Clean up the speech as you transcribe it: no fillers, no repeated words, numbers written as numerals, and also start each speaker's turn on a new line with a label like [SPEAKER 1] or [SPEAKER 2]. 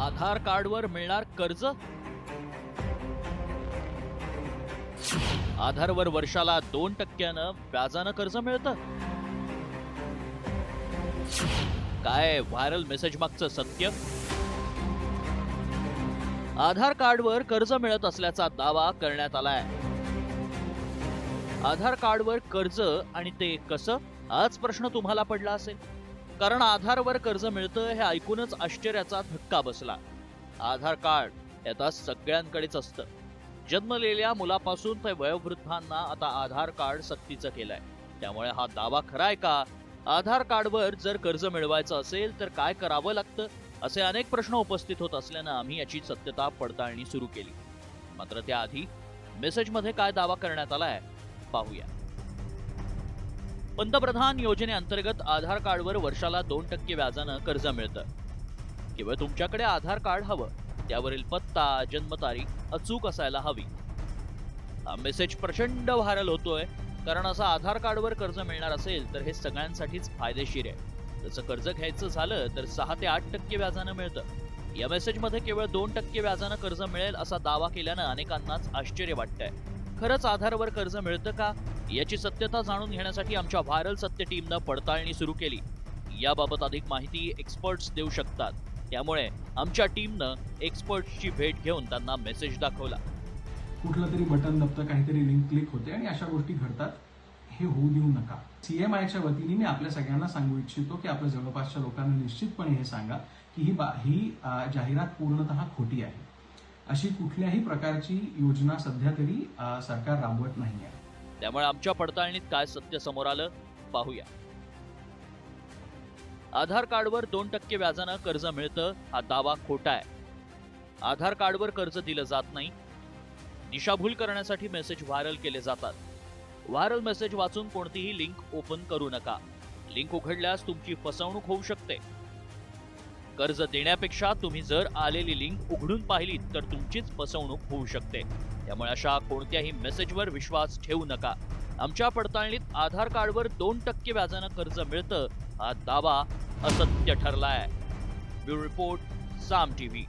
[SPEAKER 1] आधार कार्डवर मिळणार कर्ज. आधारवर वर्षाला 2% व्याजानं कर्ज मिळतं. काय व्हायरल मेसेज मागचं सत्य? आधार कार्डवर कर्ज मिळत असल्याचा दावा करण्यात आलाय. आधार कार्डवर कर्ज आणि ते कसं, हाच प्रश्न तुम्हाला पडला असेल. कारण आधारवर कर्ज मिळतं हे ऐकूनच आश्चर्याचा धक्का बसला. आधार कार्ड हे आता सगळ्यांकडेच असतं. जन्मलेल्या मुलापासून ते वयोवृद्धांना आता आधार कार्ड सक्तीचं केलंय. त्यामुळे हा दावा खरा आहे का? आधार कार्डवर जर कर्ज मिळवायचं असेल तर काय करावं लागतं, असे अनेक प्रश्न उपस्थित होत असल्यानं आम्ही याची सत्यता पडताळणी सुरू केली. मात्र त्याआधी मेसेजमध्ये काय दावा करण्यात आलाय पाहूया. पंतप्रधान योजनेअंतर्गत आधार कार्डवर वर्षाला 2% व्याजानं कर्ज मिळतं. केवळ तुमच्याकडे आधार कार्ड हवं, त्यावरील पत्ता, जन्मतारीख अचूक असायला हवी. हा मेसेज प्रचंड व्हायरल होतोय. कारण असं आधार कार्डवर कर्ज मिळणार असेल तर हे सगळ्यांसाठीच फायदेशीर आहे. तसं कर्ज घ्यायचं झालं तर 6 ते 8% व्याजानं मिळतं. या मेसेजमध्ये केवळ 2% व्याजानं कर्ज मिळेल असा दावा केल्यानं अनेकांनाच आश्चर्य वाटतंय. खरंच आधारवर कर्ज मिळतं का, याची सत्यता जाणून घेण्यासाठी आमच्या व्हायरल सत्य टीमनं पडताळणी सुरू केली. याबाबत अधिक माहिती एक्सपर्ट्स देऊ शकतात. त्यामुळे आमच्या टीमनं एक्सपर्ट्सची भेट घेऊन त्यांना मेसेज दाखवला.
[SPEAKER 2] कुठलं तरी बटन दाबतं, काहीतरी लिंक क्लिक होते आणि अशा गोष्टी घडतात. हे होऊ देऊ नका. सीएमआयच्या वतीने मी आपल्या सगळ्यांना सांगू इच्छितो की आपल्या जवळपासच्या लोकांना निश्चितपणे हे सांगा की ही जाहिरात पूर्णतः खोटी आहे. अशी कुठल्याही प्रकारची योजना सध्या तरी सरकार राबवत नाही आहे.
[SPEAKER 1] त्यामुळे आमच्या पडताळणीत काय सत्य समोर आलं पाहूया. आधार कार्डवर 2% व्याजानं कर्ज मिळतं हा दावा खोटा आहे. आधार कार्डवर कर्ज दिलं जात नाही. दिशाभूल करण्यासाठी मेसेज व्हायरल केले जातात. व्हायरल मेसेज वाचून कोणतीही लिंक ओपन करू नका. लिंक उघडल्यास तुमची फसवणूक होऊ शकते. कर्ज देण्यापेक्षा तुम्ही जर आलेली लिंक उघडून पाहिली तर तुमचीच फसवणूक होऊ शकते. त्यामुळे अशा कोणत्याही मेसेजवर विश्वास ठेवू नका. आमच्या पडताळणीत आधार कार्डवर 2% व्याजानं कर्ज मिळतं हा दावा असत्य ठरलाय. ब्युरो रिपोर्ट, साम टीव्ही.